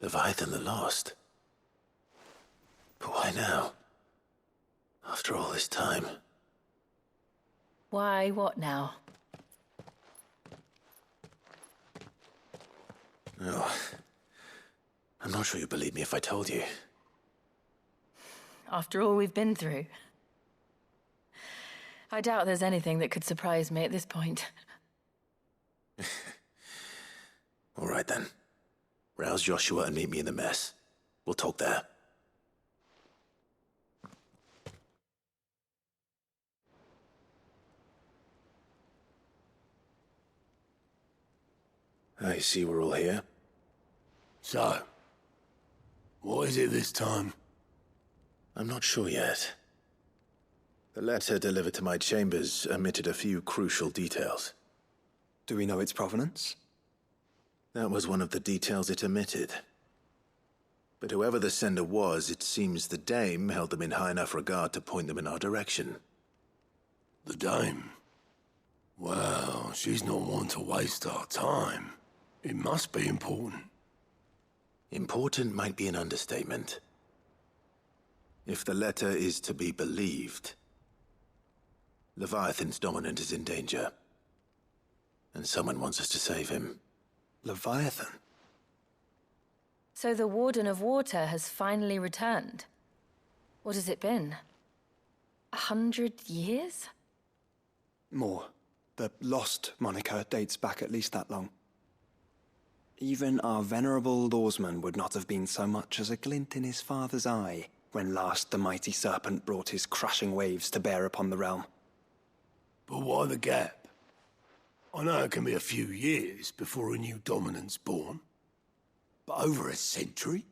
Leviathan the Lost. But why now? After all this time. Why, what now? Oh, I'm not sure you'd believe me if I told you. After all we've been through. I doubt there's anything that could surprise me at this point. All right then. Rouse Joshua and meet me in the mess. We'll talk there. I see we're all here. So, what is it this time? I'm not sure yet. The letter delivered to my chambers omitted a few crucial details. Do we know its provenance? That was one of the details it omitted. But whoever the sender was, it seems the Dame held them in high enough regard to point them in our direction. The Dame? Well, she's not one to waste our time. It must be important. Important might be an understatement. If the letter is to be believed, Leviathan's dominant is in danger. And someone wants us to save him. Leviathan? So the Warden of Water has finally returned. What has it been? 100 years? More. The Lost moniker dates back at least that long. Even our venerable lawsman would not have been so much as a glint in his father's eye when last the mighty serpent brought his crushing waves to bear upon the realm. But why the gap? I know it can be a few years before a new dominant's born. But over a century?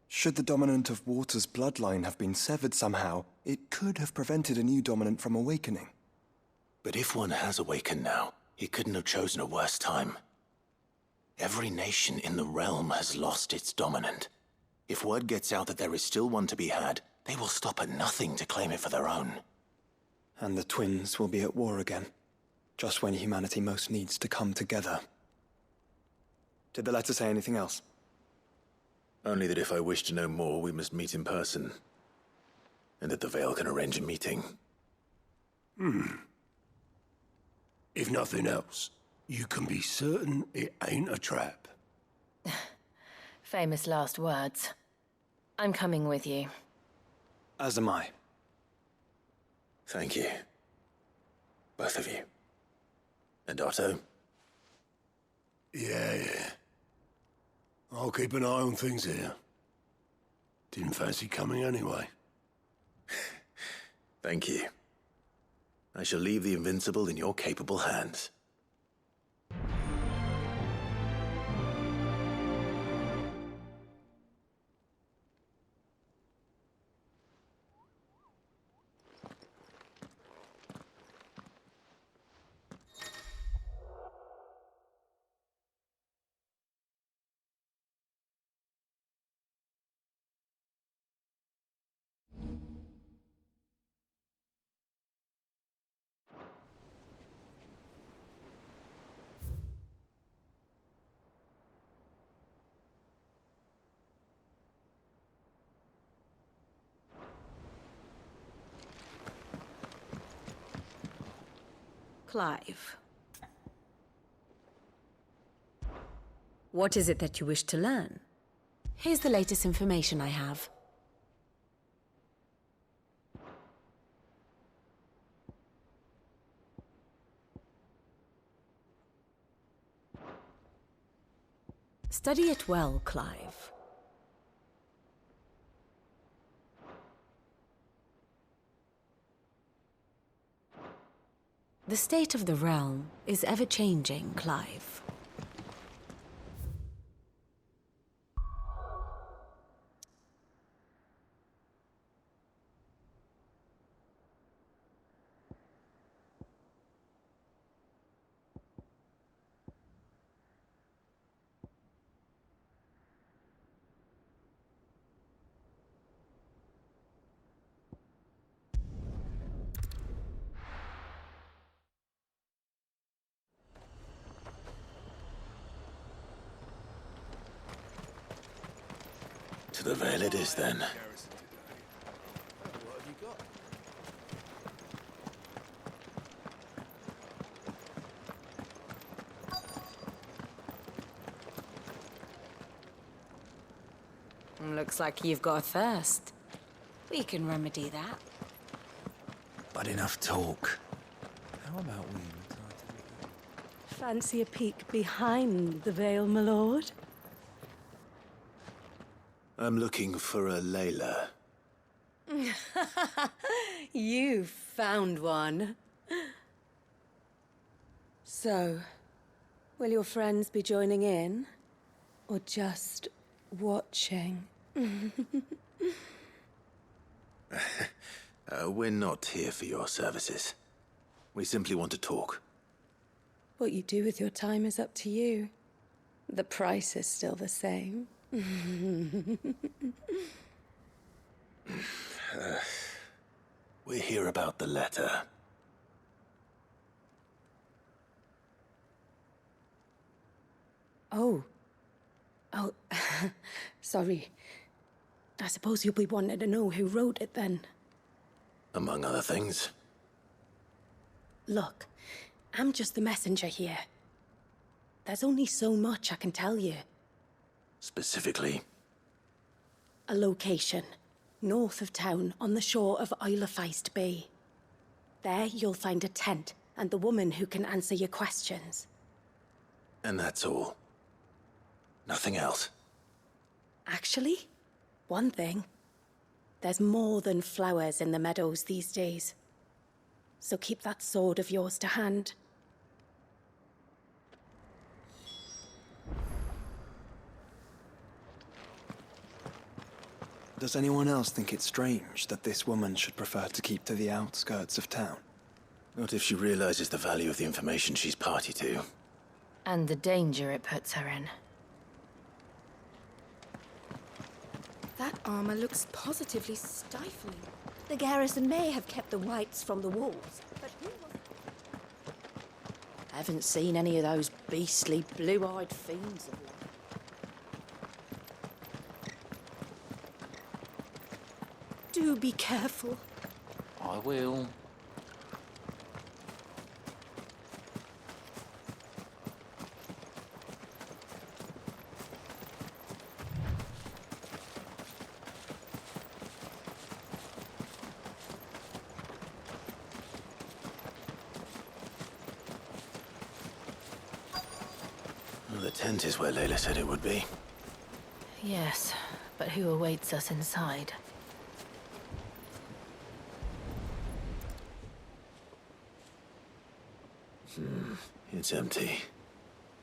Should the dominant of Water's bloodline have been severed somehow, it could have prevented a new dominant from awakening. But if one has awakened now, he couldn't have chosen a worse time. Every nation in the realm has lost its dominant. If word gets out that there is still one to be had, they will stop at nothing to claim it for their own. And the twins will be at war again, just when humanity most needs to come together. Did the letter say anything else? Only that if I wish to know more, we must meet in person. And that the Veil can arrange a meeting. If nothing else, you can be certain it ain't a trap. Famous last words. I'm coming with you. As am I. Thank you. Both of you. And Otto? Yeah. I'll keep an eye on things here. Didn't fancy coming anyway. Thank you. I shall leave the Invincible in your capable hands. Clive. What is it that you wish to learn? Here's the latest information I have. Study it well, Clive. The state of the realm is ever-changing, Clive. To the Vale it is, then. Looks like you've got a thirst. We can remedy that. But enough talk. How about we retire to the... Fancy a peek behind the veil, my lord? I'm looking for a Layla. You found one. So, will your friends be joining in? Or just watching? We're not here for your services. We simply want to talk. What you do with your time is up to you. The price is still the same. We're here about the letter. Oh. Sorry. I suppose you'll be wanting to know who wrote it then. Among other things. Look, I'm just the messenger here. There's only so much I can tell you. Specifically, A location, north of town, on the shore of Isle of Feist Bay. There you'll find a tent and the woman who can answer your questions. and that's all. Nothing else. Actually, one thing. There's more than flowers in the meadows these days. So keep that sword of yours to hand. Does anyone else think it strange that this woman should prefer to keep to the outskirts of town? Not if she realizes the value of the information she's party to. And the danger it puts her in. That armor looks positively stifling. The garrison may have kept the whites from the walls, but who was... Haven't seen any of those beastly blue-eyed fiends of late. Do be careful. I will. Well, the tent is where Layla said it would be. Yes, but who awaits us inside? It's empty.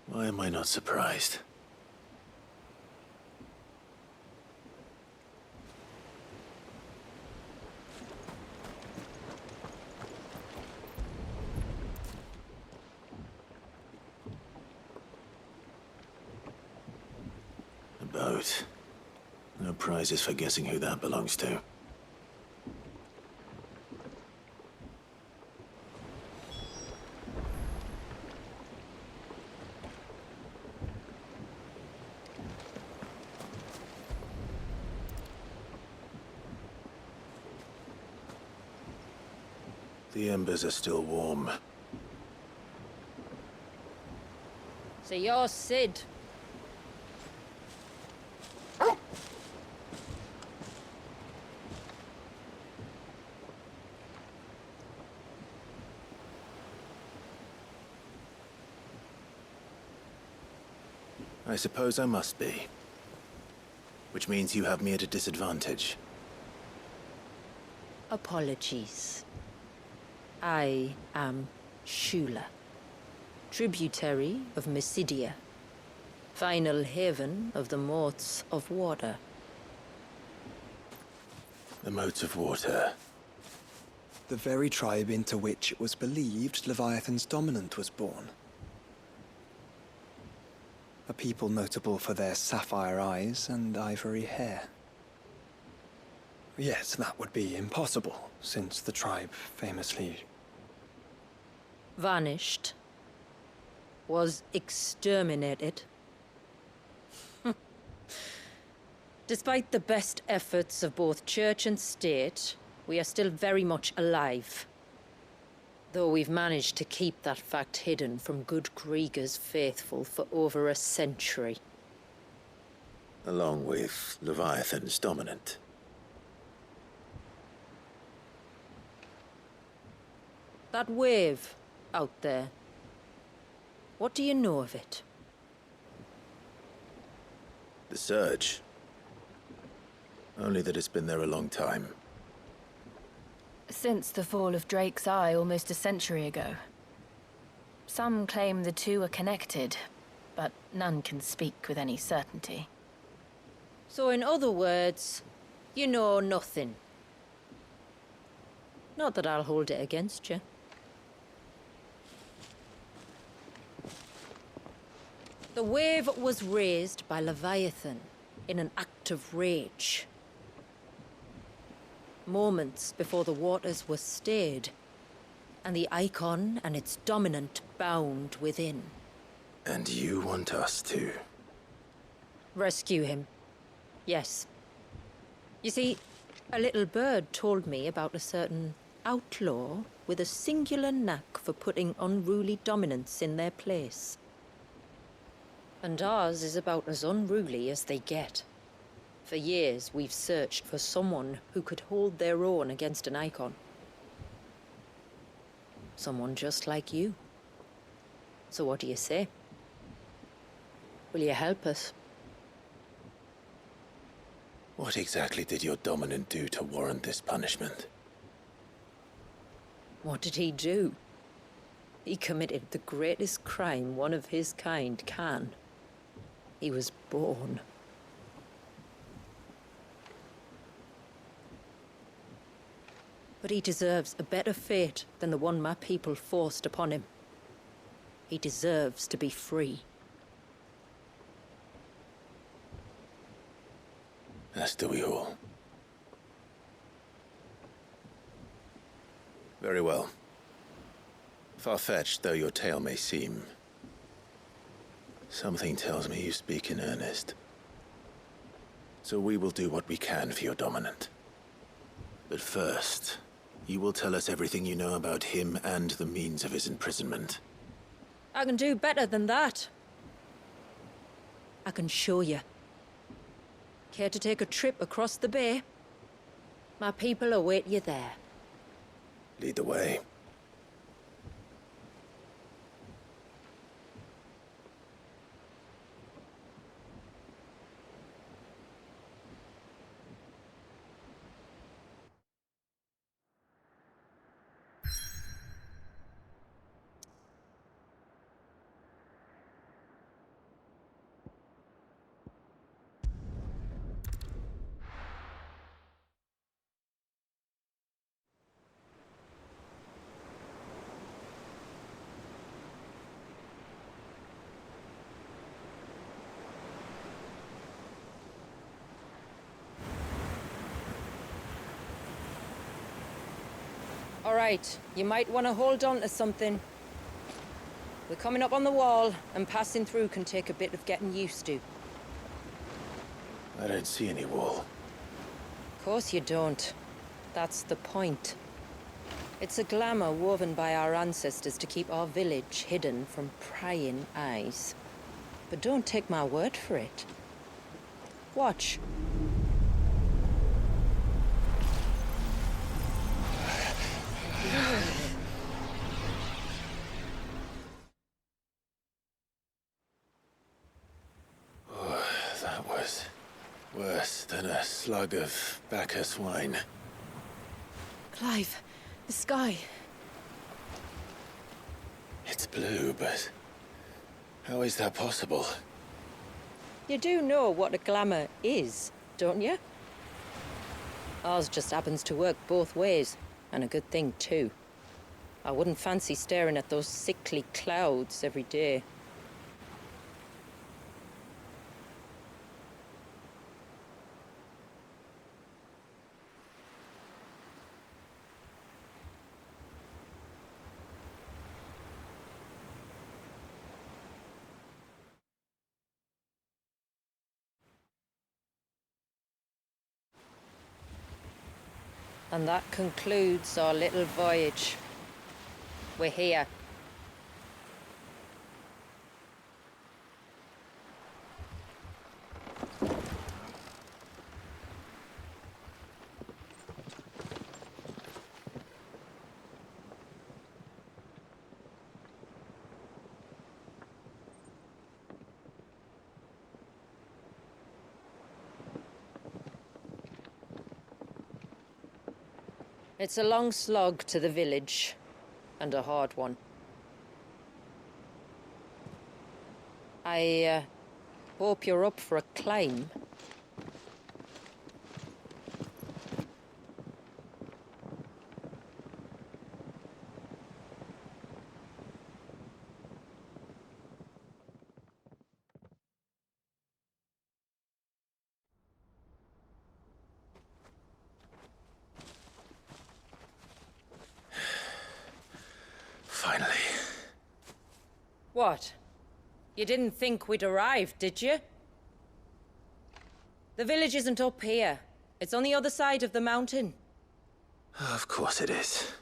Why am I not surprised? A boat. No prizes for guessing who that belongs to. The embers are still warm. So you're Sid. I suppose I must be. Which means you have me at a disadvantage. Apologies. I am Shula, tributary of Mysidia, final haven of the Moths of Water. The Moats of Water. The very tribe into which it was believed Leviathan's dominant was born. A people notable for their sapphire eyes and ivory hair. Yes, that would be impossible, since the tribe famously... Vanished. Was exterminated. Despite the best efforts of both church and state, we are still very much alive. Though we've managed to keep that fact hidden from good Kriegers faithful for over a century. Along with Leviathan's dominant. That wave out there. What do you know of it? The surge. Only that it's been there a long time. Since the fall of Drake's Eye almost a century ago. Some claim the two are connected, but none can speak with any certainty. So in other words, you know nothing. Not that I'll hold it against you. The wave was raised by Leviathan in an act of rage. Moments before the waters were stayed, and the icon and its dominant bound within. And you want us to? Rescue him. Yes. You see, a little bird told me about a certain outlaw with a singular knack for putting unruly dominants in their place. And ours is about as unruly as they get. For years, we've searched for someone who could hold their own against an icon. Someone just like you. So what do you say? Will you help us? What exactly did your dominant do to warrant this punishment? What did he do? He committed the greatest crime one of his kind can. He was born. But he deserves a better fate than the one my people forced upon him. He deserves to be free. As do we all. Very well. Far-fetched though your tale may seem, something tells me you speak in earnest. So we will do what we can for your dominant. But first, you will tell us everything you know about him and the means of his imprisonment. I can do better than that. I can show you. Care to take a trip across the bay? My people await you there. Lead the way. All right, you might want to hold on to something. We're coming up on the wall, and passing through can take a bit of getting used to. I don't see any wall. Of course you don't. That's the point. It's a glamour woven by our ancestors to keep our village hidden from prying eyes. But don't take my word for it. Watch. Oh, that was worse than a slug of Bacchus wine. Clive, the sky. It's blue, but how is that possible? You do know what a glamour is, don't you? Ours just happens to work both ways, and a good thing too. I wouldn't fancy staring at those sickly clouds every day. And that concludes our little voyage. We're here. It's a long slog to the village, and a hard one. I hope you're up for a climb. Finally. What? You didn't think we'd arrived, did you? The village isn't up here. It's on the other side of the mountain. Of course it is.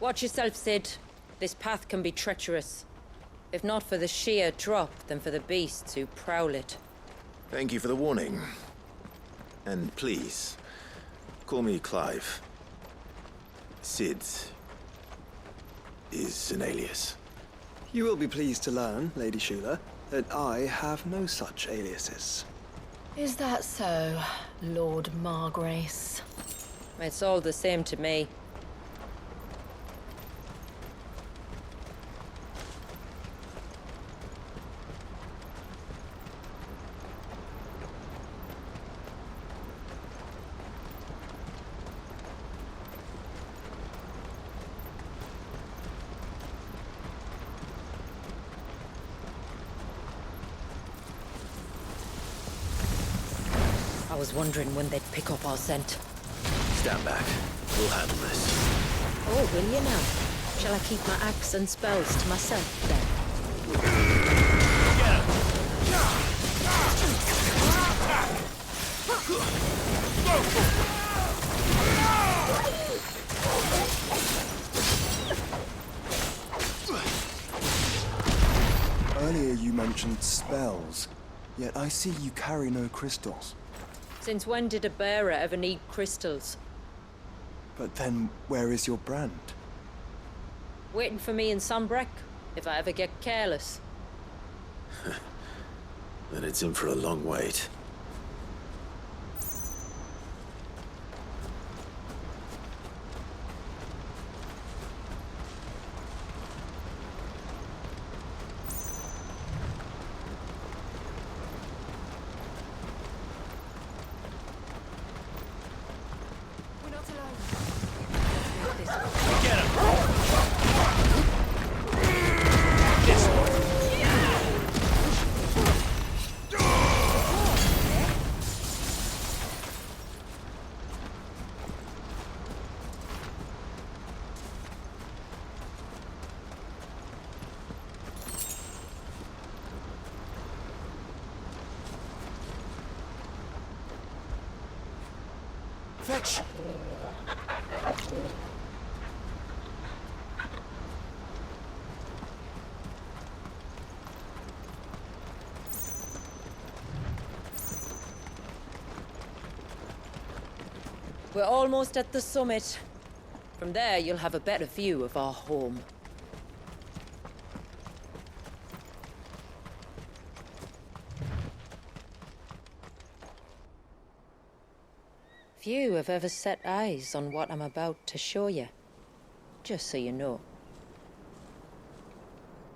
Watch yourself, Sid. This path can be treacherous. If not for the sheer drop, then for the beasts who prowl it. Thank you for the warning. And please, call me Clive. Sid is an alias. You will be pleased to learn, Lady Shula, that I have no such aliases. Is that so, Lord Margrace? It's all the same to me. I was wondering when they'd pick up our scent. Stand back. We'll handle this. Oh, will you now? Shall I keep my axe and spells to myself, then? Earlier you mentioned spells, yet I see you carry no crystals. Since when did a bearer ever need crystals? But then, where is your brand? Waiting for me in Sombrek, if I ever get careless. Then it's in for a long wait. Fetch! We're almost at the summit. From there, you'll have a better view of our home. Few have ever set eyes on what I'm about to show you. Just so you know.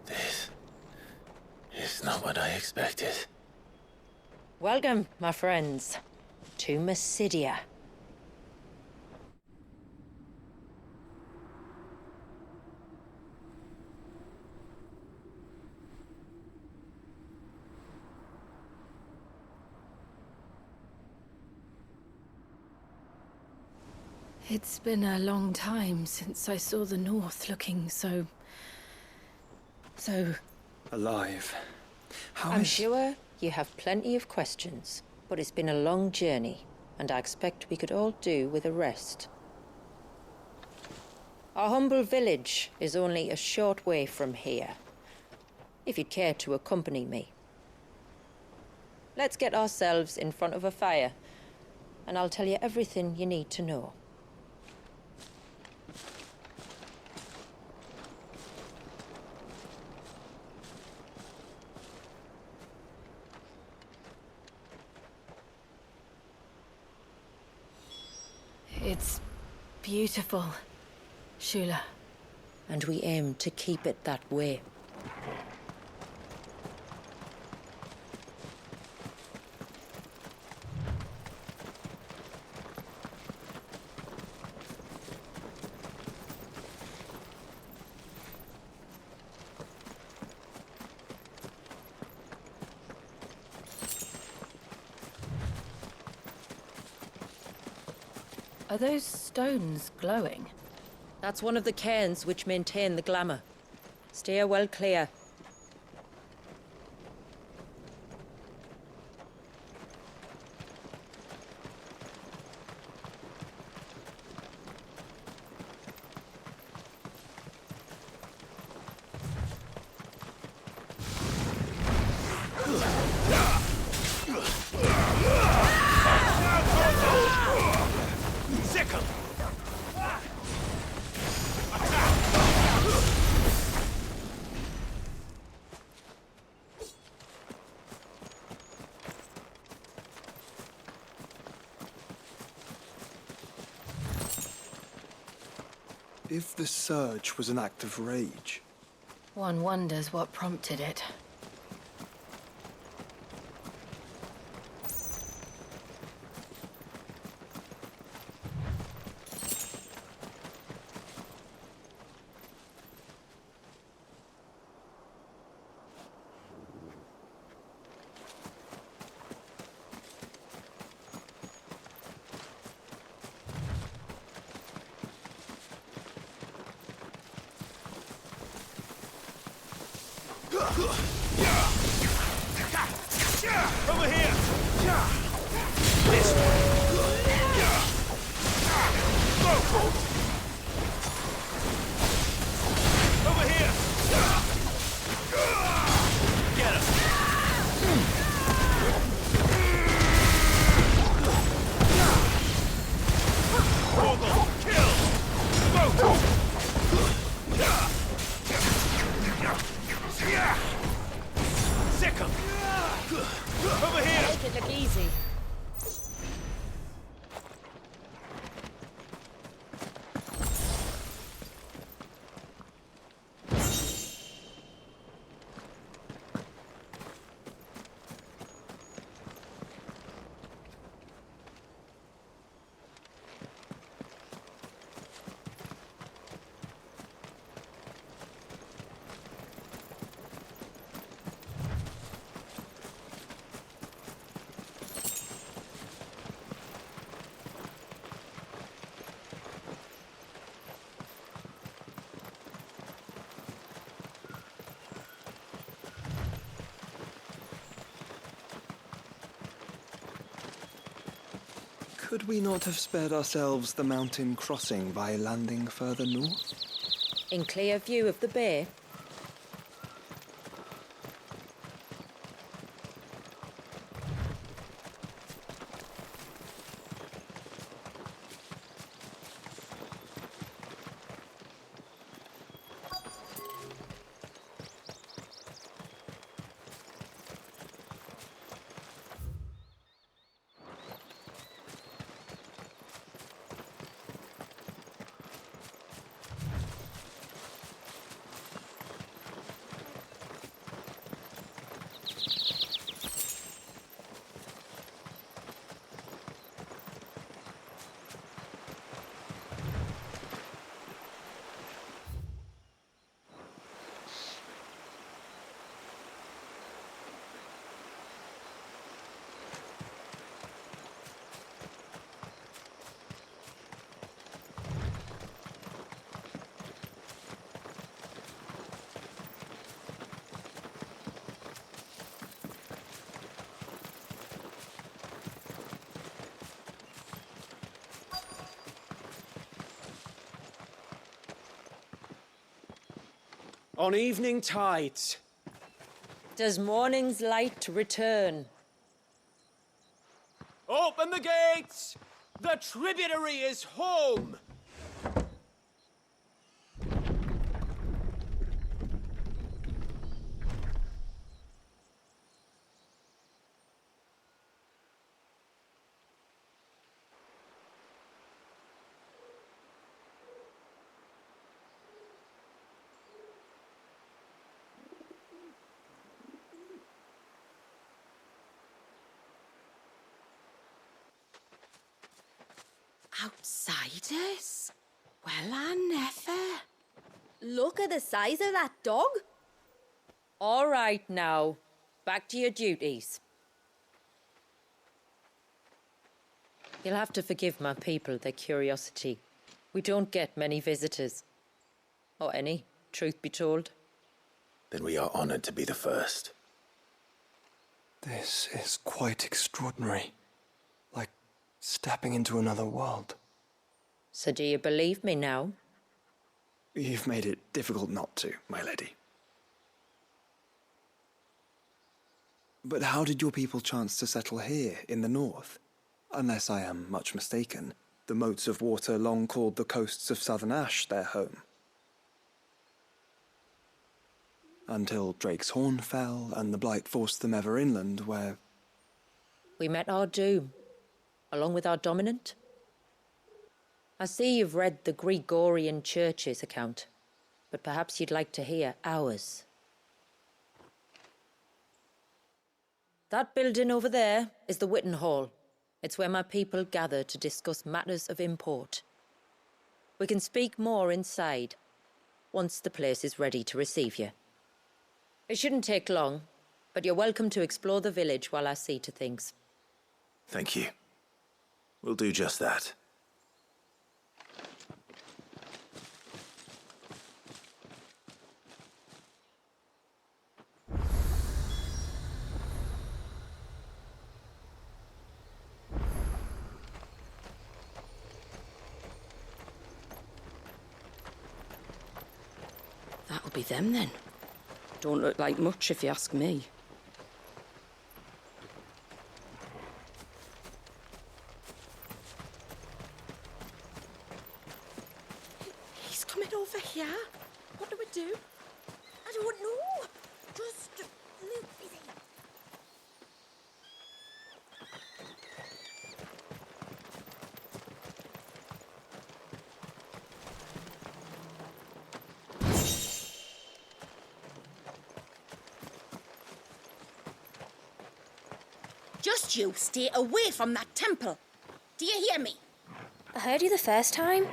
This is not what I expected. Welcome, my friends, to Mysidia. It's been a long time since I saw the North looking so... Alive. I'm sure you have plenty of questions, but it's been a long journey, and I expect we could all do with a rest. Our humble village is only a short way from here, if you'd care to accompany me. Let's get ourselves in front of a fire, and I'll tell you everything you need to know. It's beautiful, Shula. And we aim to keep it that way. Are those stones glowing? That's one of the cairns which maintain the glamour. Steer well clear. If the surge was an act of rage... One wonders what prompted it. Over here! This way! Go! Over here! Get him! Orgle! Kill! Go! Sick him! Over here! Make it look easy. Could we not have spared ourselves the mountain crossing by landing further north? In clear view of the bay, On evening tides. Does morning's light return? Open the gates! The tributary is home! Outsiders? Well, I never. Look at the size of that dog. All right now, back to your duties. You'll have to forgive my people their curiosity. We don't get many visitors. Or any, truth be told. Then we are honored to be the first. This is quite extraordinary. Like stepping into another world. So do you believe me now? You've made it difficult not to, my lady. But how did your people chance to settle here in the north? Unless I am much mistaken, the moats of water long called the coasts of southern Ash their home. Until Drake's Horn fell and the Blight forced them ever inland, where... We met our doom, along with our dominant. I see you've read the Gregorian Church's account, but perhaps you'd like to hear ours. That building over there is the Witten Hall. It's where my people gather to discuss matters of import. We can speak more inside, once the place is ready to receive you. It shouldn't take long, but you're welcome to explore the village while I see to things. Thank you. We'll do just that. That'll be them then. Don't look like much if you ask me. He's coming over here. What do we do? I don't know. Just look busy. Just you stay away from that temple. Do you hear me? I heard you the first time.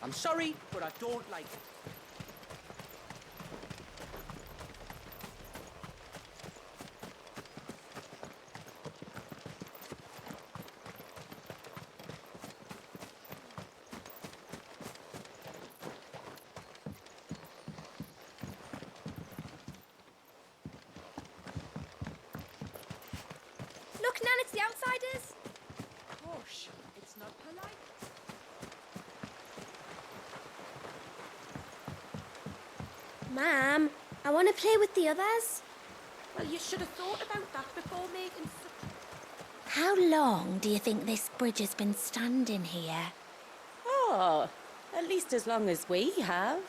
I'm sorry, but I don't like it. Look, Nan, it's the outsiders. Hush, it's not polite. Ma'am, I want to play with the others. Well, you should have thought about that before making such... How long do you think this bridge has been standing here? Oh, at least as long as we have.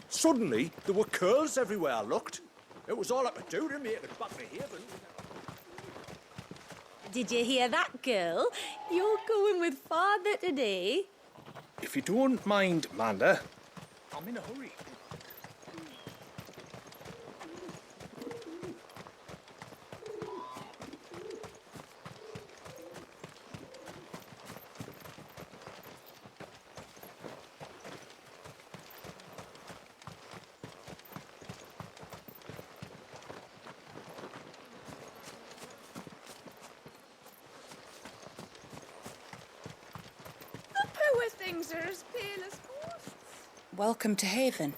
Suddenly, there were curls everywhere I looked. It was all I could do to make it back to Haven. Did you hear that, girl? You're going with father today. If you don't mind, Manda, I'm in a hurry. The poor things are as pale as ghosts. Welcome to Haven.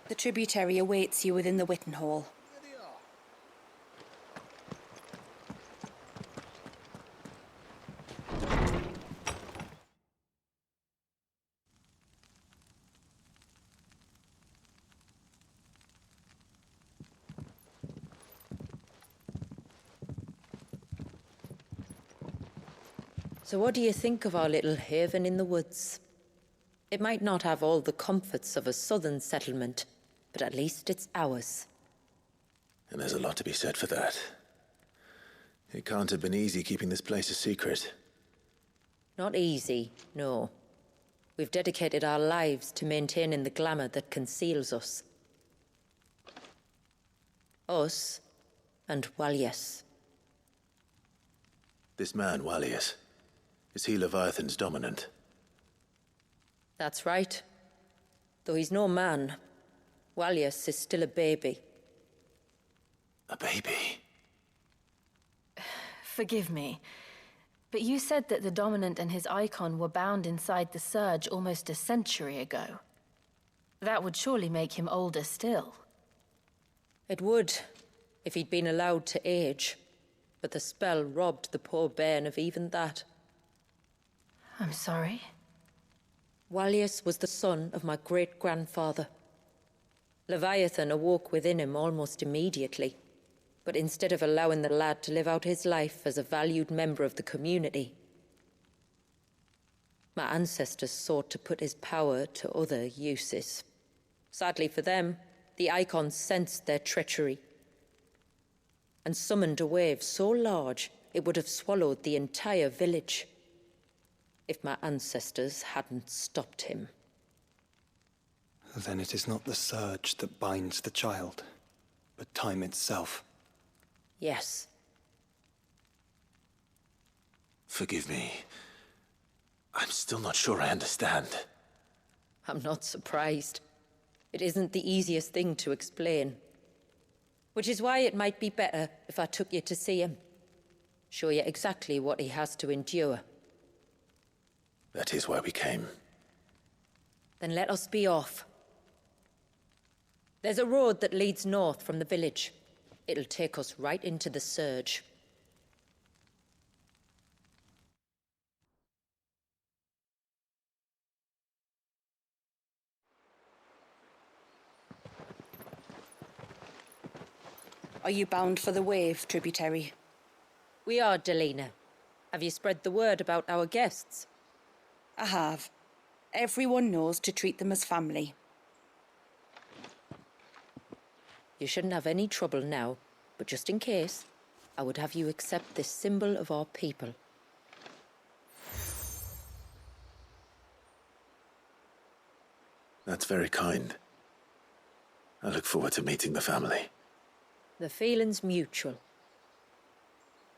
The tributary awaits you within the Witten Hall. So what do you think of our little haven in the woods? It might not have all the comforts of a southern settlement, but at least it's ours. And there's a lot to be said for that. It can't have been easy keeping this place a secret. Not easy, no. We've dedicated our lives to maintaining the glamour that conceals us. Us and Walyas. This man, Walyas, is he Leviathan's dominant? That's right. Though he's no man, Walyas is still a baby. A baby? Forgive me, but you said that the Dominant and his icon were bound inside the Surge almost a century ago. That would surely make him older still. It would, if he'd been allowed to age. But the spell robbed the poor bairn of even that. I'm sorry? Walyas was the son of my great-grandfather. Leviathan awoke within him almost immediately. But instead of allowing the lad to live out his life as a valued member of the community, my ancestors sought to put his power to other uses. Sadly for them, the icons sensed their treachery and summoned a wave so large it would have swallowed the entire village if my ancestors hadn't stopped him. Then it is not the surge that binds the child, but time itself. Yes. Forgive me. I'm still not sure I understand. I'm not surprised. It isn't the easiest thing to explain. Which is why it might be better if I took you to see him. Show you exactly what he has to endure. That is why we came. Then let us be off. There's a road that leads north from the village. It'll take us right into the Surge. Are you bound for the Wave, tributary? We are, Delina. Have you spread the word about our guests? I have. Everyone knows to treat them as family. You shouldn't have any trouble now, but just in case, I would have you accept this symbol of our people. That's very kind. I look forward to meeting the family. The feeling's mutual.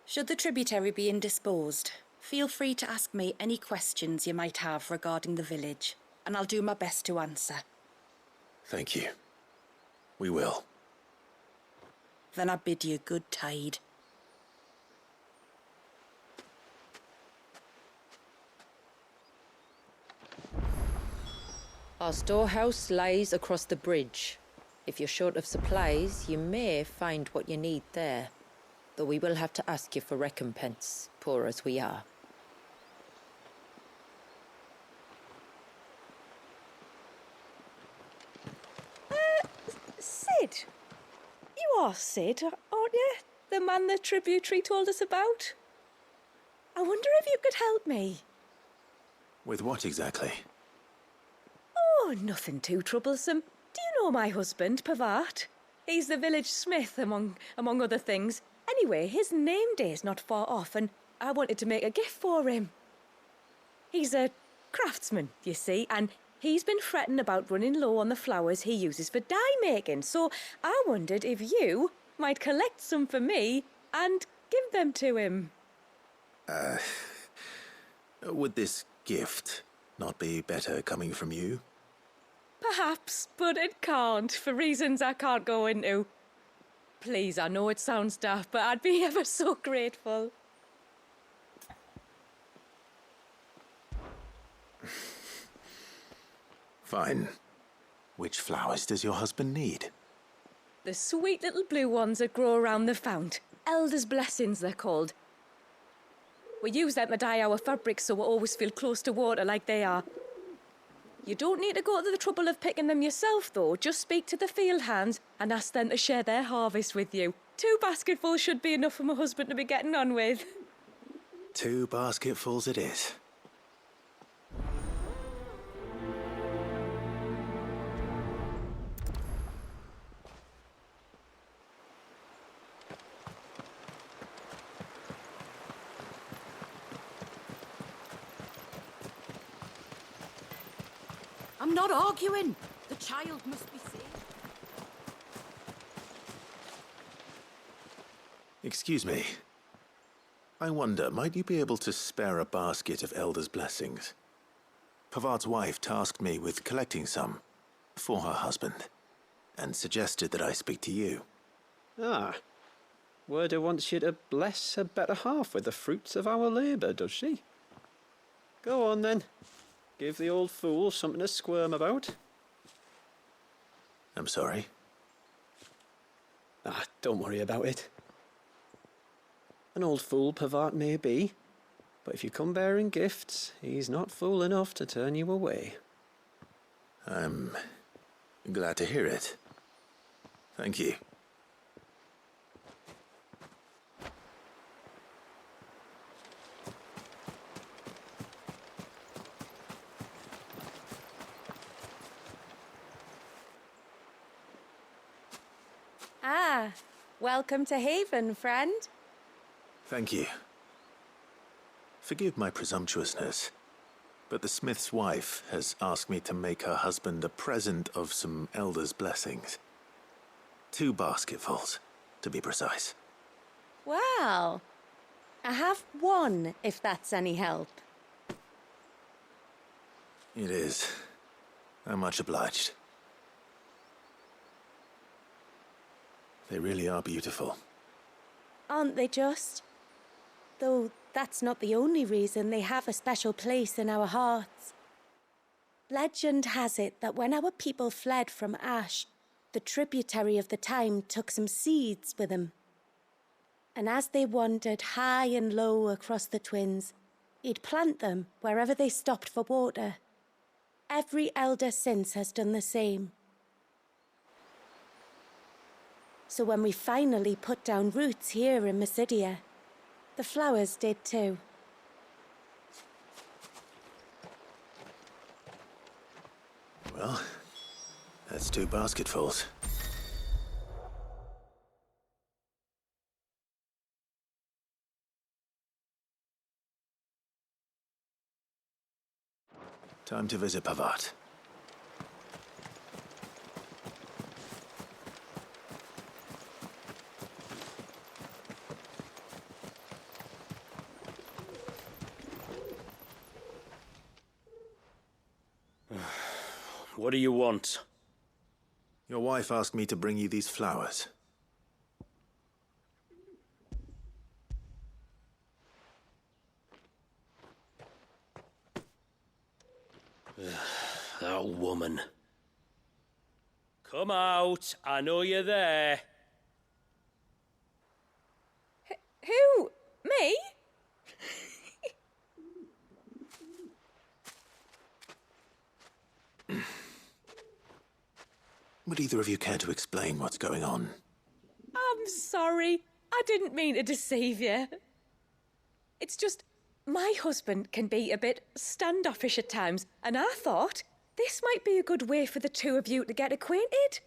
Should the tributary be indisposed, feel free to ask me any questions you might have regarding the village, and I'll do my best to answer. Thank you. We will. Then I bid you good tide. Our storehouse lies across the bridge. If you're short of supplies, you may find what you need there. Though we will have to ask you for recompense, poor as we are. Sid? You are Sid, aren't you? The man the tributary told us about? I wonder if you could help me. With what exactly? Oh, nothing too troublesome. Do you know my husband, Pavat? He's the village smith, among other things. Anyway, his name day's not far off, and I wanted to make a gift for him. He's a craftsman, you see, and he's been fretting about running low on the flowers he uses for dye making, so I wondered if you might collect some for me and give them to him. Would this gift not be better coming from you? Perhaps, but it can't, for reasons I can't go into. Please, I know it sounds daft, but I'd be ever so grateful. Fine. Which flowers does your husband need? The sweet little blue ones that grow around the fount. Elders' blessings, they're called. We use them to dye our fabrics so we always feel close to water like they are. You don't need to go to the trouble of picking them yourself, though. Just speak to the field hands and ask them to share their harvest with you. 2 basketfuls should be enough for my husband to be getting on with. 2 basketfuls it is. I'm not arguing. The child must be saved. Excuse me. I wonder, might you be able to spare a basket of Elder's blessings? Pavard's wife tasked me with collecting some for her husband, and suggested that I speak to you. Ah. Werda wants you to bless her better half with the fruits of our labour, does she? Go on, then. Give the old fool something to squirm about. I'm sorry. Ah, don't worry about it. An old fool Pavard may be, but if you come bearing gifts, he's not fool enough to turn you away. I'm glad to hear it. Thank you. Ah, welcome to Haven, friend. Thank you. Forgive my presumptuousness, but the smith's wife has asked me to make her husband a present of some Elder's blessings. 2 basketfuls, to be precise. Well, I have 1, if that's any help. It is. I'm much obliged. They really are beautiful. Aren't they just? Though that's not the only reason they have a special place in our hearts. Legend has it that when our people fled from Ash, the tributary of the time took some seeds with them. And as they wandered high and low across the Twins, he'd plant them wherever they stopped for water. Every elder since has done the same. So when we finally put down roots here in Mysidia, the flowers did too. Well, that's 2 basketfuls. Time to visit Pavard. What do you want? Your wife asked me to bring you these flowers. That woman. Come out. I know you're there. Who? Me? Would either of you care to explain what's going on? I'm sorry. I didn't mean to deceive you. It's just, my husband can be a bit standoffish at times, and I thought this might be a good way for the 2 of you to get acquainted.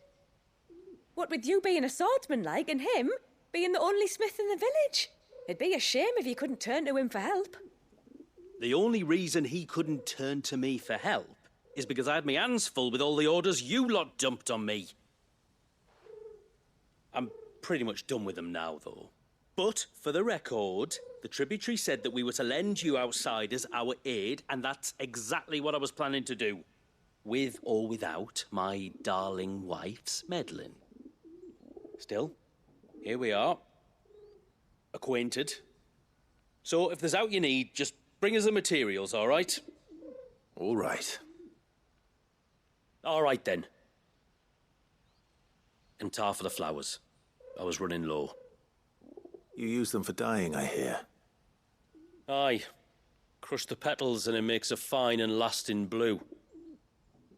What with you being a swordsman like, and him being the only smith in the village. It'd be a shame if you couldn't turn to him for help. The only reason he couldn't turn to me for help is because I had my hands full with all the orders you lot dumped on me. I'm pretty much done with them now, though. But, for the record, the tributary said that we were to lend you outsiders our aid, and that's exactly what I was planning to do. With or without my darling wife's meddling. Still, here we are. Acquainted. So, if there's out you need, just bring us the materials, all right? All right. All right, then. And tar for the flowers. I was running low. You use them for dyeing, I hear. Aye. Crush the petals and it makes a fine and lasting blue.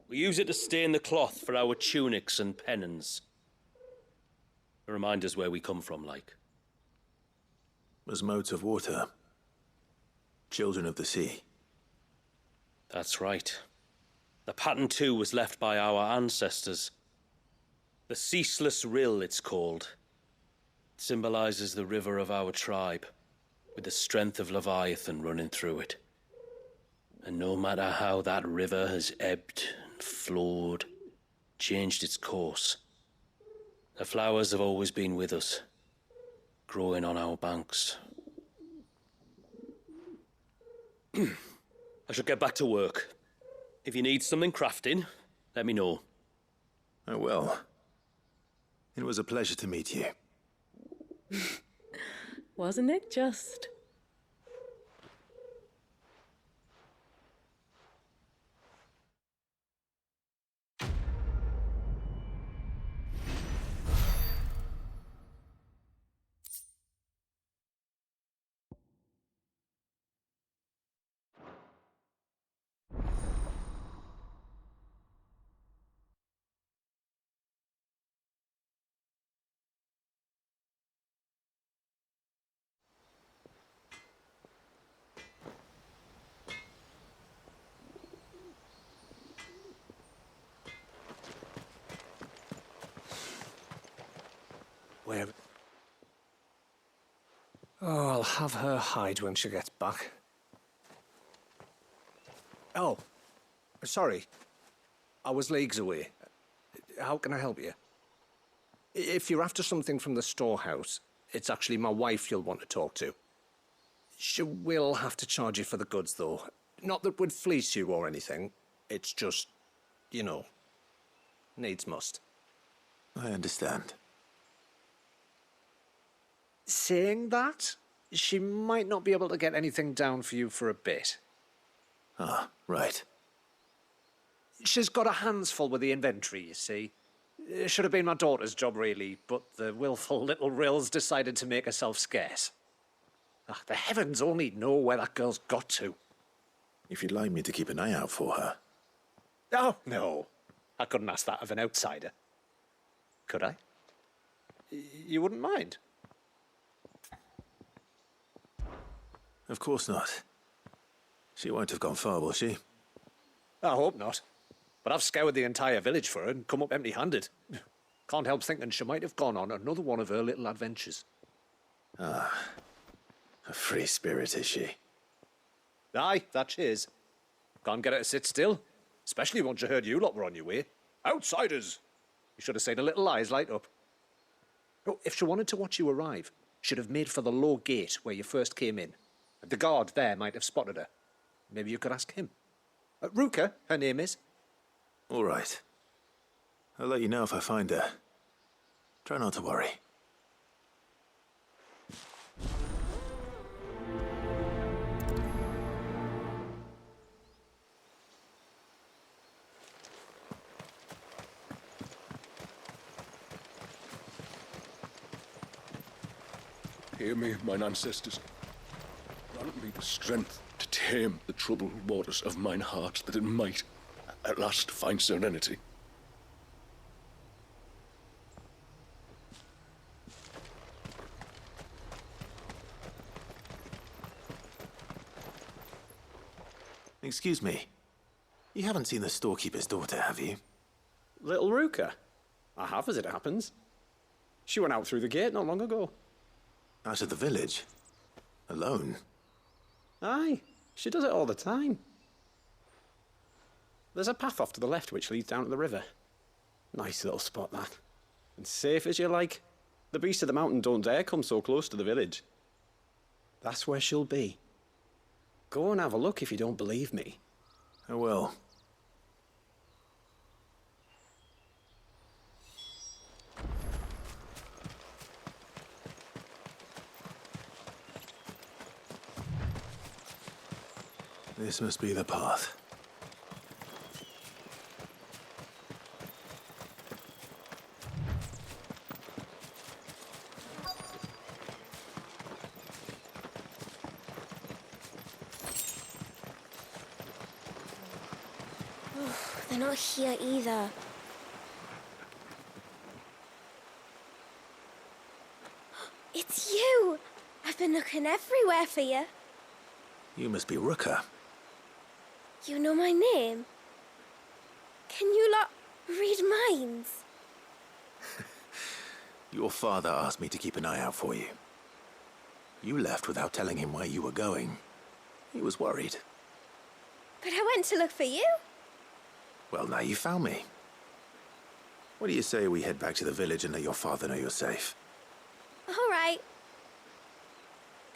We use it to stain the cloth for our tunics and pennons. To remind us where we come from, like. As modes of water. Children of the sea. That's right. The pattern, too, was left by our ancestors. The Ceaseless Rill, it's called. It symbolizes the river of our tribe, with the strength of Leviathan running through it. And no matter how that river has ebbed and flowed, changed its course, the flowers have always been with us, growing on our banks. I should get back to work. If you need something crafting, let me know. I will. It was a pleasure to meet you. Wasn't it just? Where? Oh, I'll have her hide when she gets back. Oh, sorry. I was leagues away. How can I help you? If you're after something from the storehouse, it's actually my wife you'll want to talk to. She will have to charge you for the goods, though. Not that we'd fleece you or anything. It's just, you know, needs must. I understand. Saying that, she might not be able to get anything down for you for a bit. Ah, right. She's got her hands full with the inventory, you see. It should have been my daughter's job, really, but the willful little Rills decided to make herself scarce. Ah, the heavens only know where that girl's got to. If you'd like me to keep an eye out for her. Oh, no. I couldn't ask that of an outsider. Could I? You wouldn't mind? Of course not. She won't have gone far, will she? I hope not. But I've scoured the entire village for her and come up empty-handed. Can't help thinking she might have gone on another one of her little adventures. Ah, a free spirit, is she? Aye, that she is. Can't get her to sit still, especially once you heard you lot were on your way. Outsiders! You should have seen her little eyes light up. Oh, if she wanted to watch you arrive, she'd have made for the low gate where you first came in. The guard there might have spotted her. Maybe you could ask him. Ruka, her name is. All right. I'll let you know if I find her. Try not to worry. Hear me, mine ancestors. Grant me the strength to tame the troubled waters of mine heart, that it might at last find serenity. Excuse me. You haven't seen the storekeeper's daughter, have you? Little Ruka? I have, as it happens. She went out through the gate not long ago. Out of the village? Alone? Aye, she does it all the time. There's a path off to the left which leads down to the river. Nice little spot, that. And safe as you like. The beasts of the mountain don't dare come so close to the village. That's where she'll be. Go and have a look if you don't believe me. I will. This must be the path. They're not here either. It's you! I've been looking everywhere for you. You must be Rooker. You know my name? Can you lot read minds? Your father asked me to keep an eye out for you. You left without telling him where you were going. He was worried. But I went to look for you. Well, now you found me. What do you say we head back to the village and let your father know you're safe? All right.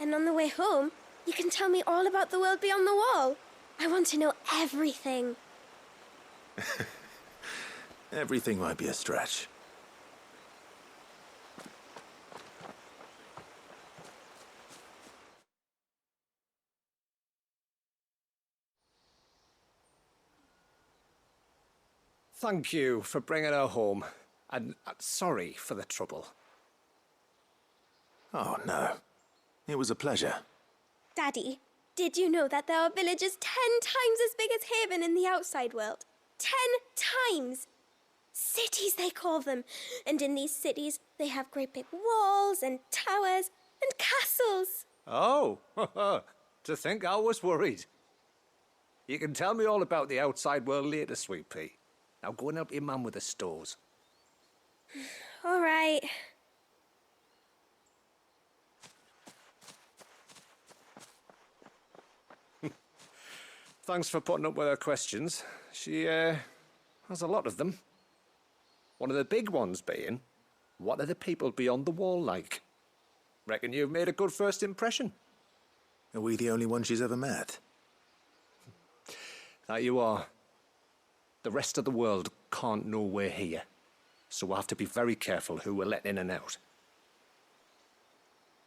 And on the way home, you can tell me all about the world beyond the wall. I want to know everything. Everything might be a stretch. Thank you for bringing her home. And sorry for the trouble. Oh, no. It was a pleasure. Daddy, did you know that there are villages 10 times as big as Haven in the outside world? 10 times! Cities, they call them. And in these cities, they have great big walls and towers and castles. Oh, to think I was worried. You can tell me all about the outside world later, Sweet Pea. Now go and help your mum with the stores. All right. Thanks for putting up with her questions. She, has a lot of them. One of the big ones being, what are the people beyond the wall like? Reckon you've made a good first impression. Are we the only ones she's ever met? That you are. The rest of the world can't know we're here, so we'll have to be very careful who we're letting in and out.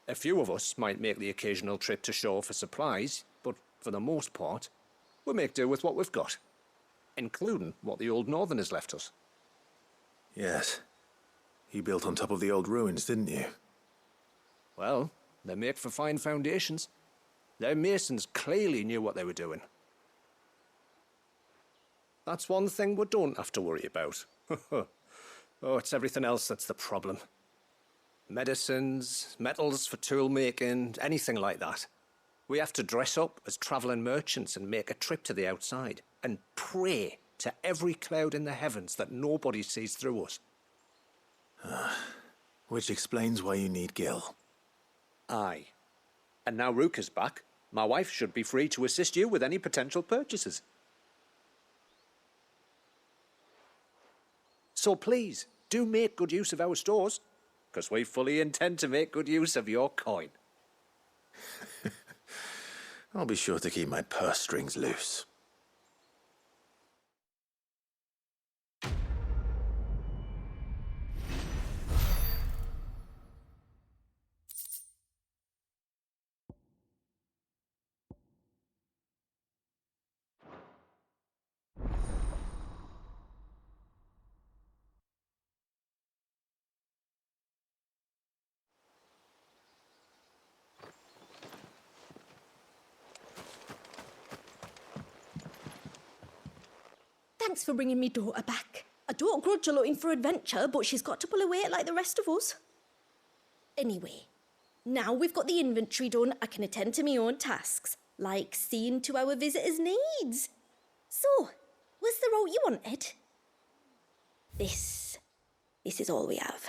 A few of us might make the occasional trip to shore for supplies, but for the most part, we'll make do with what we've got, including what the old Northerners left us. Yes. You built on top of the old ruins, didn't you? Well, they make for fine foundations. Their masons clearly knew what they were doing. That's one thing we don't have to worry about. Oh, it's everything else that's the problem. Medicines, metals for tool making, anything like that. We have to dress up as travelling merchants and make a trip to the outside and pray to every cloud in the heavens that nobody sees through us. Which explains why you need Gil. Aye. And now Ruka's back, my wife should be free to assist you with any potential purchases. So please, do make good use of our stores, because we fully intend to make good use of your coin. I'll be sure to keep my purse strings loose. Thanks for bringing me daughter back. I don't grudge her looking for adventure, but she's got to pull her weight like the rest of us. Anyway, now we've got the inventory done, I can attend to my own tasks, like seeing to our visitors' needs. So, what's the route you wanted? This is all we have.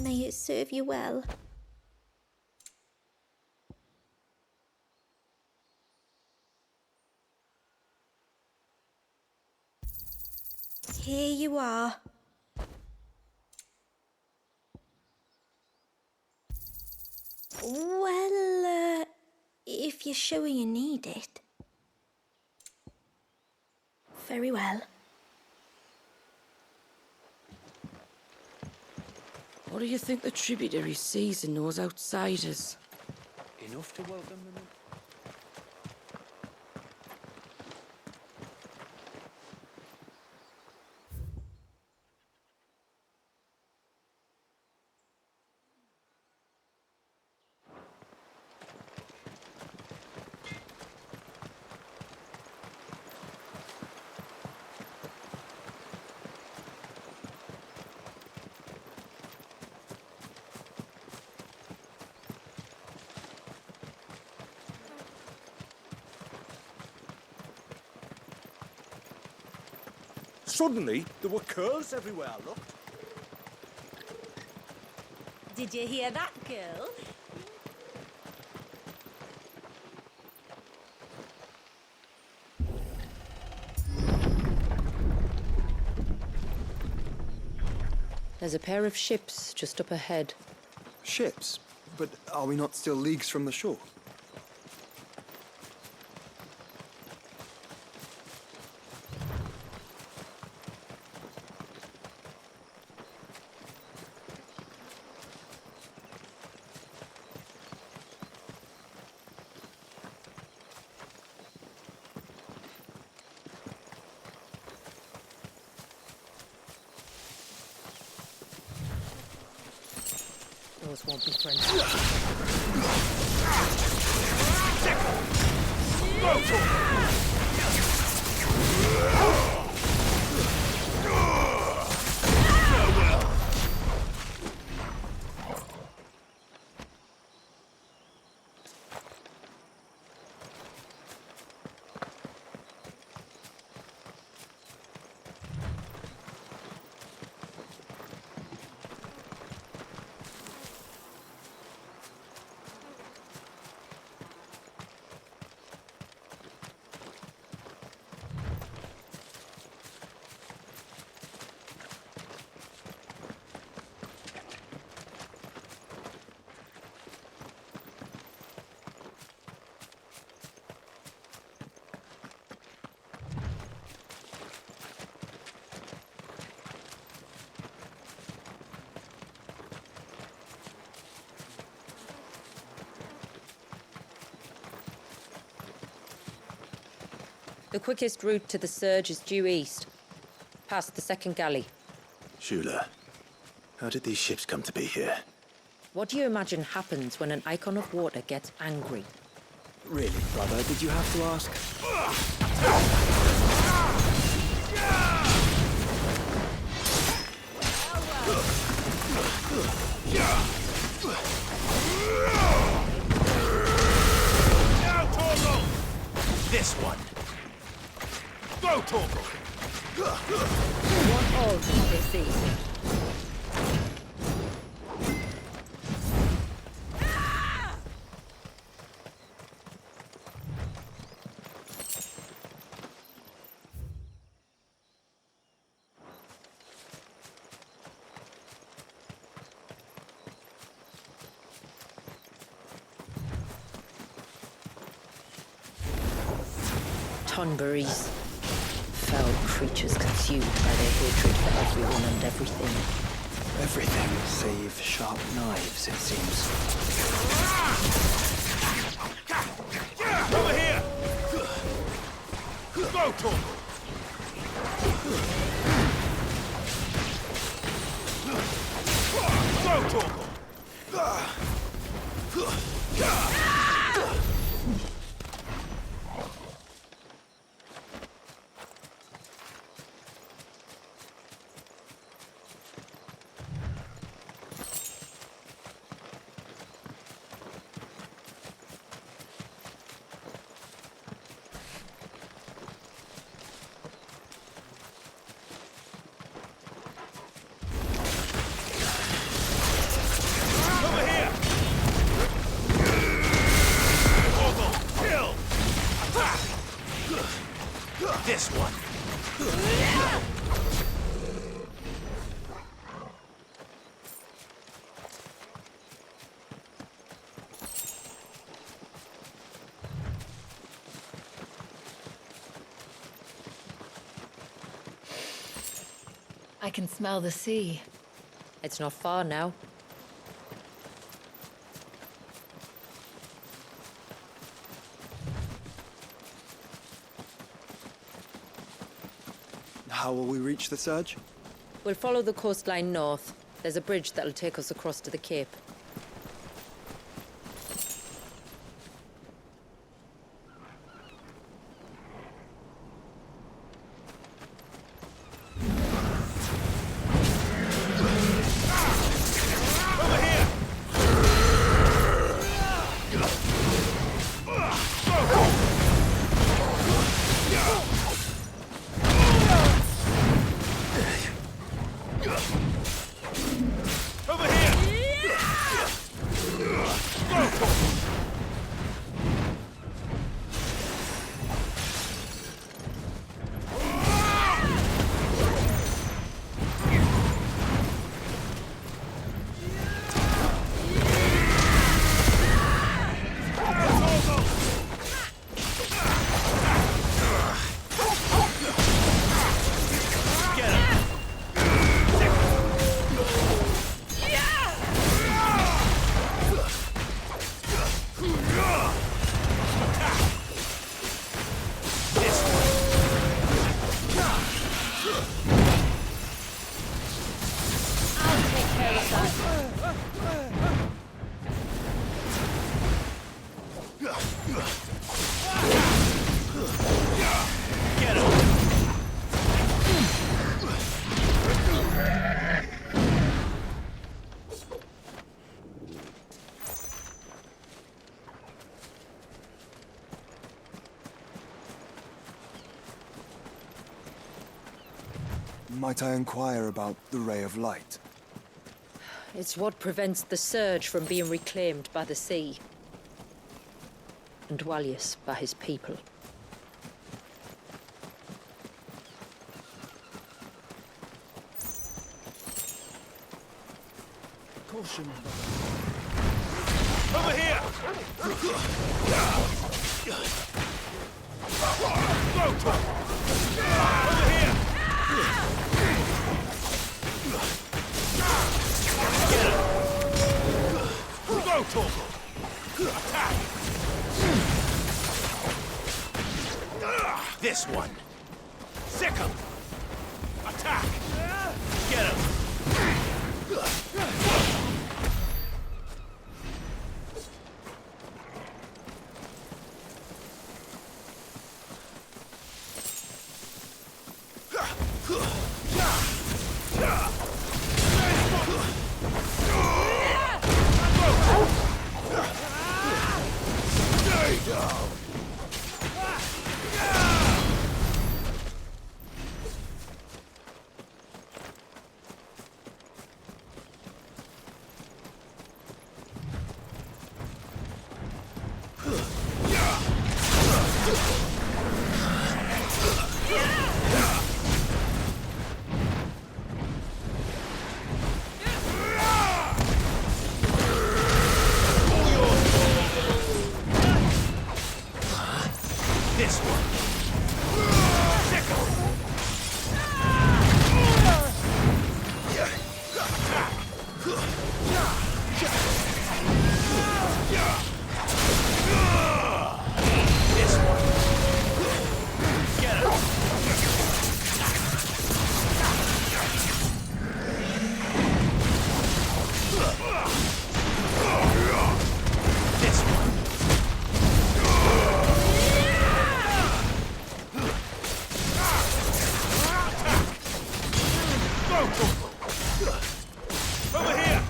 May it serve you well. Here you are. Well, if you're sure you need it. Very well. What do you think the tributary sees in those outsiders? Enough to welcome them in. Suddenly, there were curls everywhere I looked. Did you hear that, girl? There's a pair of ships just up ahead. Ships? But are we not still leagues from the shore? Those won't be friends. The quickest route to the surge is due east, past the second galley. Shula, how did these ships come to be here? What do you imagine happens when an icon of water gets angry? Really, brother, did you have to ask? Now, Torgal! This one! Go, Torgal! What all did they see? Tonberries. Foul creatures consumed by their hatred for everyone and everything. Everything save sharp knives, it seems. Over here! Go, Torgal! Go, Torgal! This one! I can smell the sea. It's not far now. How will we reach the surge? We'll follow the coastline north. There's a bridge that'll take us across to the cape. Might I inquire about the ray of light? It's what prevents the surge from being reclaimed by the sea. And Dwalius by his people. Caution. Over here! Over here! Get him! Go, Torgal! Attack! This one! Sick him! Attack! Get him! This one. This one. Get him. This one. Over here!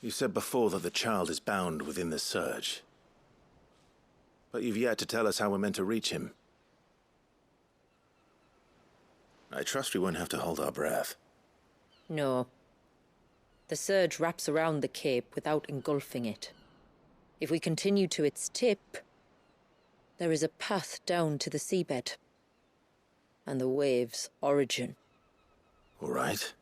You said before that the child is bound within the surge. But you've yet to tell us how we're meant to reach him. I trust we won't have to hold our breath. No. The surge wraps around the cape without engulfing it. If we continue to its tip, there is a path down to the seabed. And the wave's origin. All right.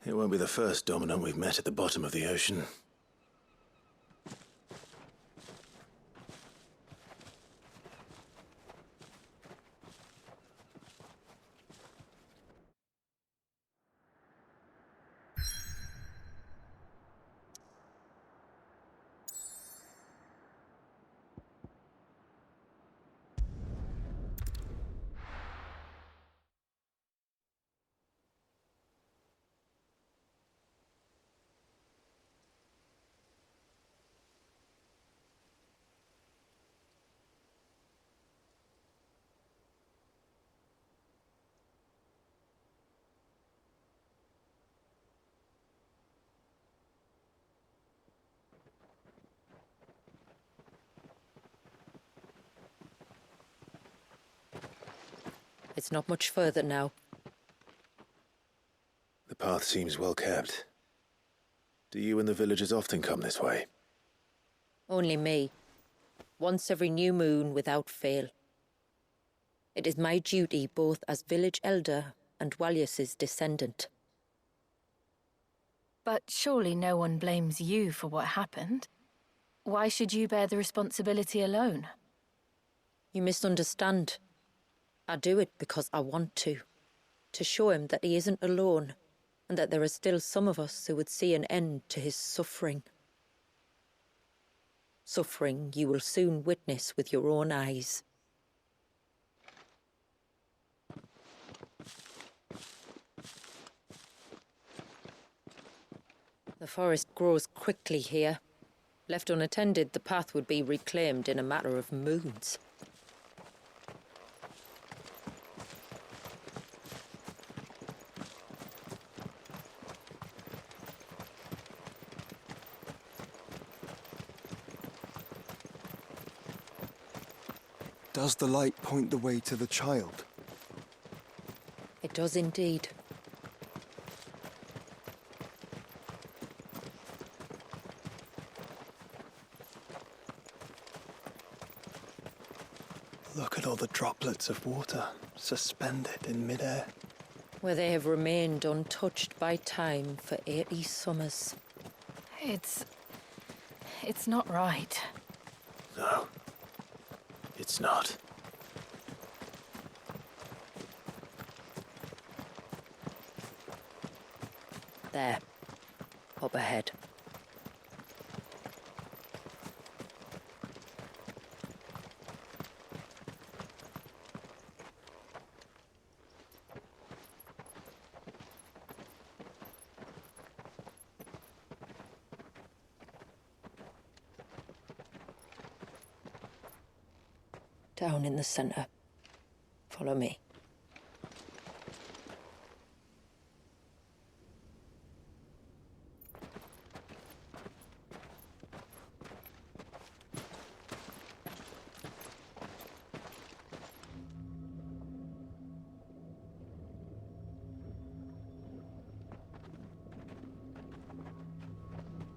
It won't be the first dominant we've met at the bottom of the ocean. It's not much further now. The path seems well kept. Do you and the villagers often come this way? Only me. Once every new moon without fail. It is my duty both as village elder and Dwalius's descendant. But surely no one blames you for what happened. Why should you bear the responsibility alone? You misunderstand. I do it because I want to. To show him that he isn't alone, and that there are still some of us who would see an end to his suffering. Suffering you will soon witness with your own eyes. The forest grows quickly here. Left unattended, the path would be reclaimed in a matter of moons. Does the light point the way to the child? It does indeed. Look at all the droplets of water suspended in midair. Where they have remained untouched by time for 80 summers. It's not right. No. It's not. There. Up ahead. Down in the center. Follow me.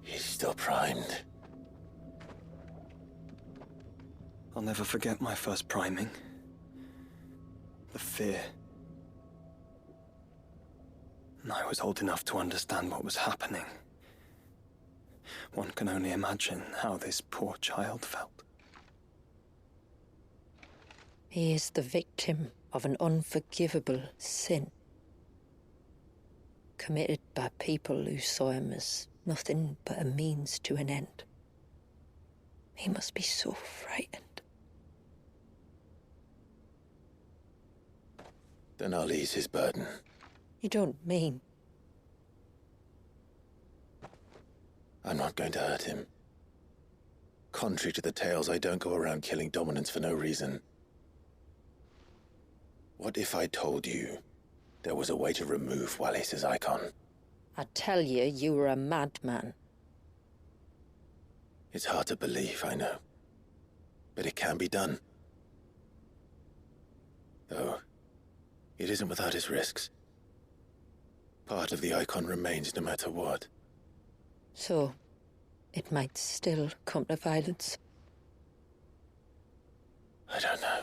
He's still primed. I'll never forget my first priming. The fear. And I was old enough to understand what was happening. One can only imagine how this poor child felt. He is the victim of an unforgivable sin. Committed by people who saw him as nothing but a means to an end. He must be so frightened. Then I'll ease his burden. You don't mean? I'm not going to hurt him. Contrary to the tales, I don't go around killing dominants for no reason. What if I told you there was a way to remove Wallis's icon? I tell you, you were a madman. It's hard to believe, I know. But it can be done. Though, it isn't without its risks. Part of the icon remains no matter what. So, it might still come to violence. I don't know.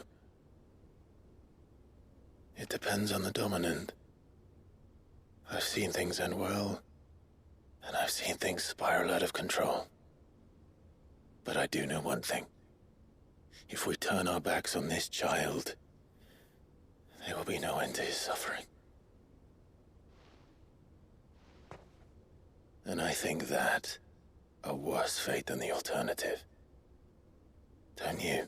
It depends on the dominant. I've seen things end well, and I've seen things spiral out of control. But I do know one thing. If we turn our backs on this child, there will be no end to his suffering. And I think that a worse fate than the alternative. Don't you?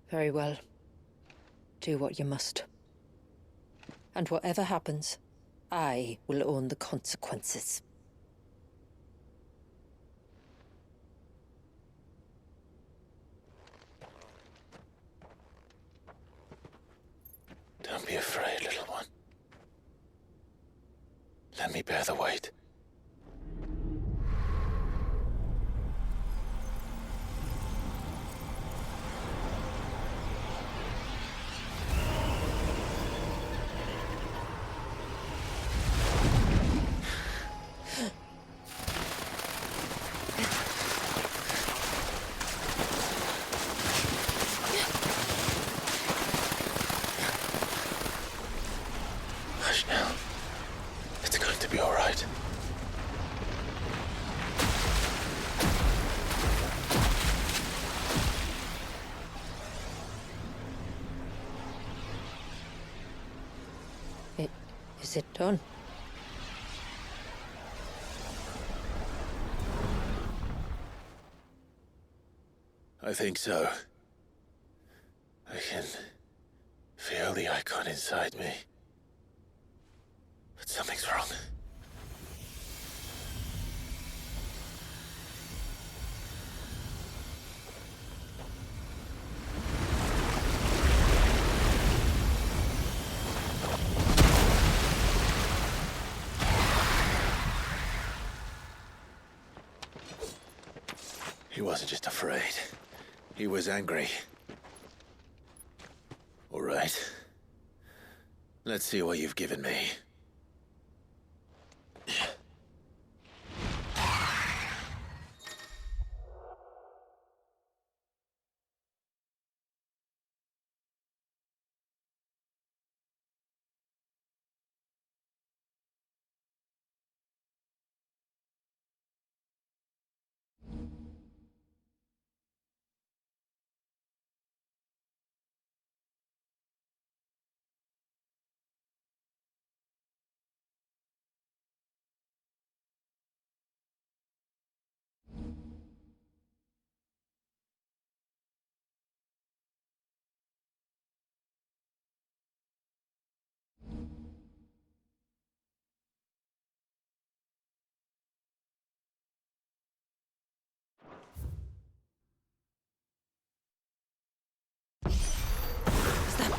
Very well. Do what you must. And whatever happens, I will own the consequences. Don't be afraid, little one. Let me bear the weight. Hush now. It's going to be all right. Is it done? I think so. I can feel the icon inside me. But something's wrong. He wasn't just afraid. He was angry. All right. Let's see what you've given me.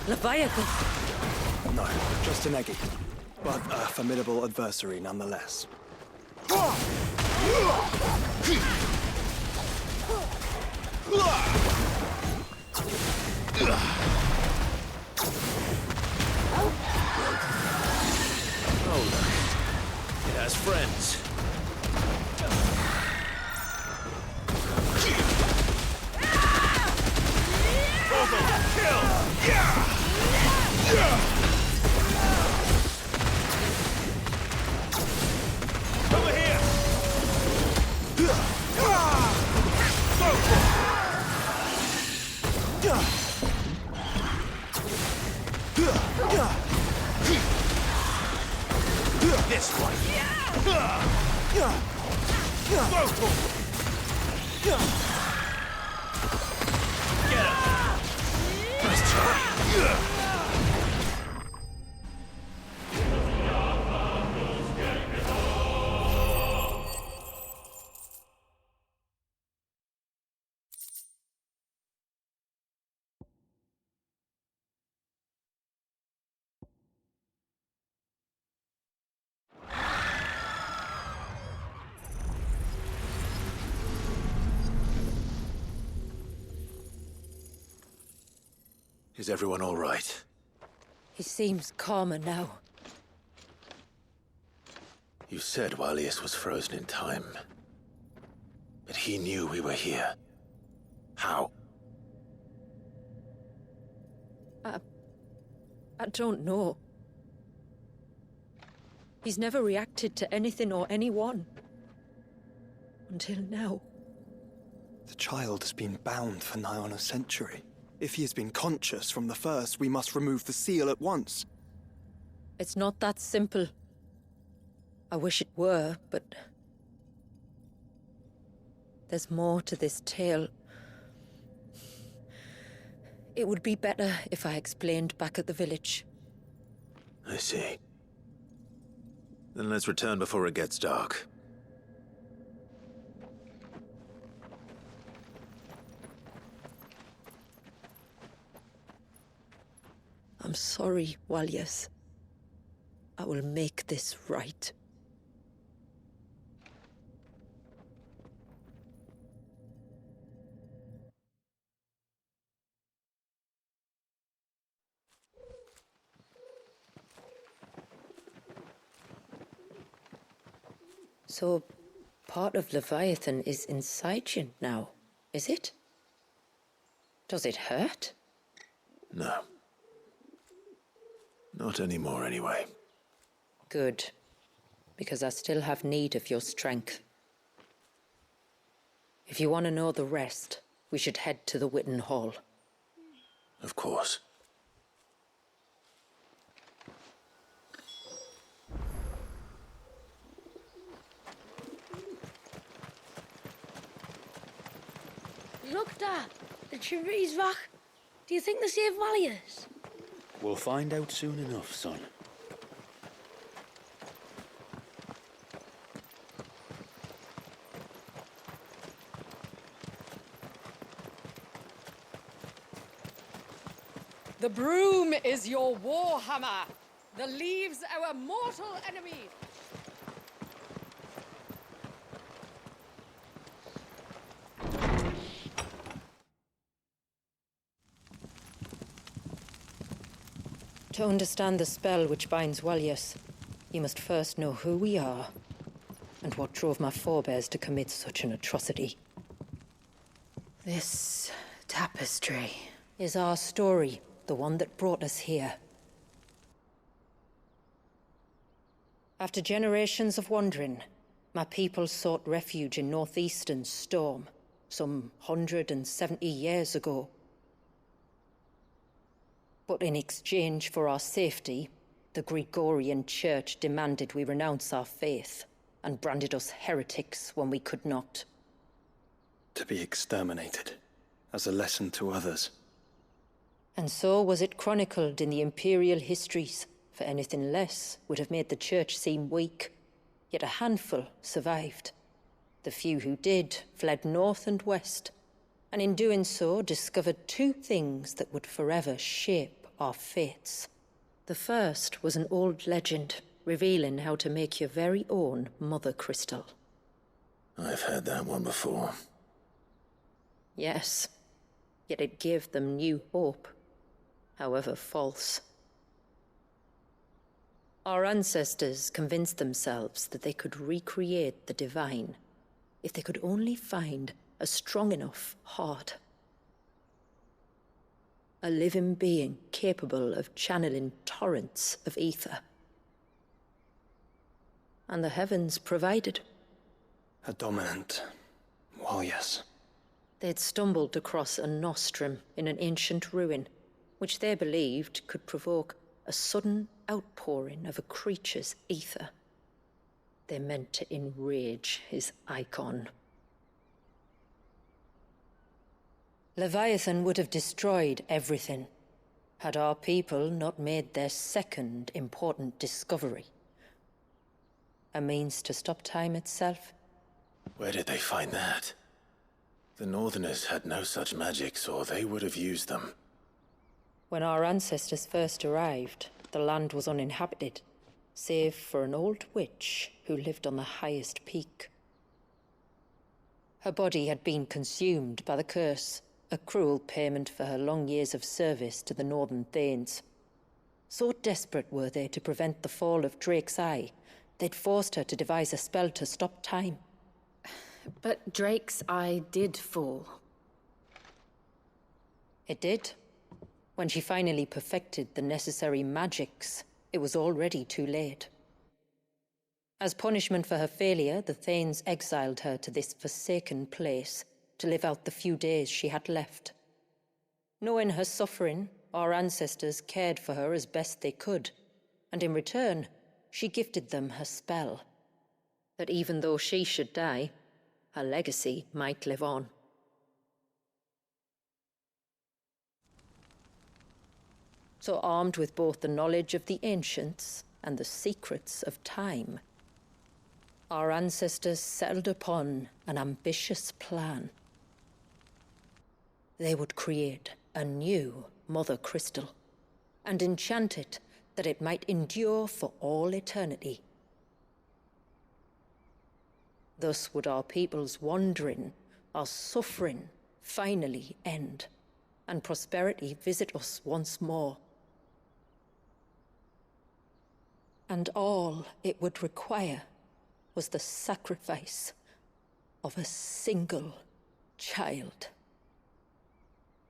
Leviathan! No, just an eggy. But a formidable adversary nonetheless. Oh, look. It has friends. Over here! This way! Get him! Nice try! Is everyone all right? He seems calmer now. You said Walius was frozen in time. But he knew we were here. How? I don't know. He's never reacted to anything or anyone. Until now. The child has been bound for nigh on a century. If he has been conscious from the first, we must remove the seal at once. It's not that simple. I wish it were, but... there's more to this tale. It would be better if I explained back at the village. I see. Then let's return before it gets dark. I'm sorry, Walius. I will make this right. So, part of Leviathan is inside you now, is it? Does it hurt? No. Not anymore, anyway. Good. Because I still have need of your strength. If you want to know the rest, we should head to the Witten Hall. Of course. Doctor, the Trinity's back. Do you think they're safe Valiers? We'll find out soon enough, son. The broom is your warhammer. The leaves our mortal enemy. To understand the spell which binds Walyas, you must first know who we are, and what drove my forebears to commit such an atrocity. This tapestry is our story, the one that brought us here. After generations of wandering, my people sought refuge in northeastern Storm, some 170 years ago. But in exchange for our safety, the Gregorian Church demanded we renounce our faith and branded us heretics when we could not. To be exterminated, as a lesson to others. And so was it chronicled in the imperial histories, for anything less would have made the Church seem weak. Yet a handful survived. The few who did fled north and west, and in doing so discovered two things that would forever shape our fates. The first was an old legend revealing how to make your very own mother crystal. I've heard that one before. Yes, yet it gave them new hope, however false. Our ancestors convinced themselves that they could recreate the divine if they could only find a strong enough heart. A living being capable of channeling torrents of ether. And the heavens provided. A dominant. Well, yes. They'd stumbled across a nostrum in an ancient ruin, which they believed could provoke a sudden outpouring of a creature's ether. They meant to enrage his icon. Leviathan would have destroyed everything, had our people not made their second important discovery. A means to stop time itself. Where did they find that? The Northerners had no such magics, or they would have used them. When our ancestors first arrived, the land was uninhabited, save for an old witch who lived on the highest peak. Her body had been consumed by the curse, a cruel payment for her long years of service to the Northern Thanes. So desperate were they to prevent the fall of Drake's Eye, they'd forced her to devise a spell to stop time. But Drake's Eye did fall. It did. When she finally perfected the necessary magics, it was already too late. As punishment for her failure, the Thanes exiled her to this forsaken place to live out the few days she had left. Knowing her suffering, our ancestors cared for her as best they could, and in return, she gifted them her spell. That even though she should die, her legacy might live on. So armed with both the knowledge of the ancients and the secrets of time, our ancestors settled upon an ambitious plan. They would create a new Mother Crystal and enchant it that it might endure for all eternity. Thus would our people's wandering, our suffering, finally end, and prosperity visit us once more. And all it would require was the sacrifice of a single child.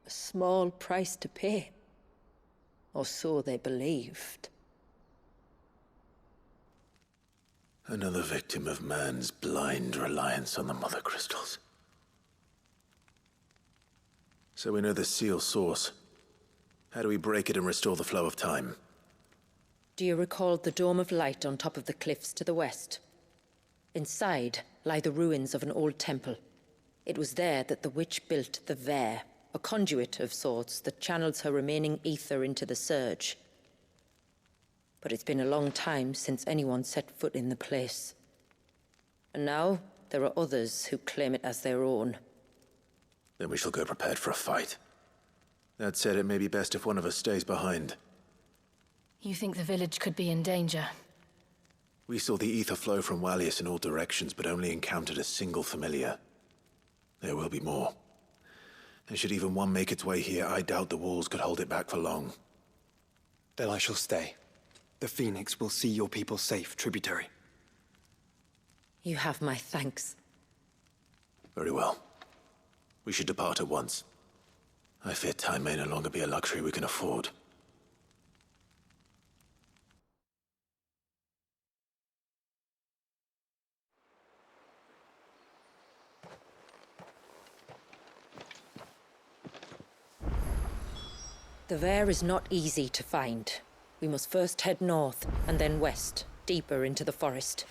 A small price to pay, or so they believed. Another victim of man's blind reliance on the Mother Crystals. So we know the seal source. How do we break it and restore the flow of time? Do you recall the dome of light on top of the cliffs to the west? Inside lie the ruins of an old temple. It was there that the witch built the Vare, a conduit of sorts that channels her remaining ether into the surge. But it's been a long time since anyone set foot in the place. And now, there are others who claim it as their own. Then we shall go prepared for a fight. That said, it may be best if one of us stays behind. You think the village could be in danger? We saw the ether flow from Wallius in all directions, but only encountered a single familiar. There will be more. And should even one make its way here, I doubt the walls could hold it back for long. Then I shall stay. The Phoenix will see your people safe, tributary. You have my thanks. Very well. We should depart at once. I fear time may no longer be a luxury we can afford. The Vare is not easy to find. We must first head north, and then west, deeper into the forest.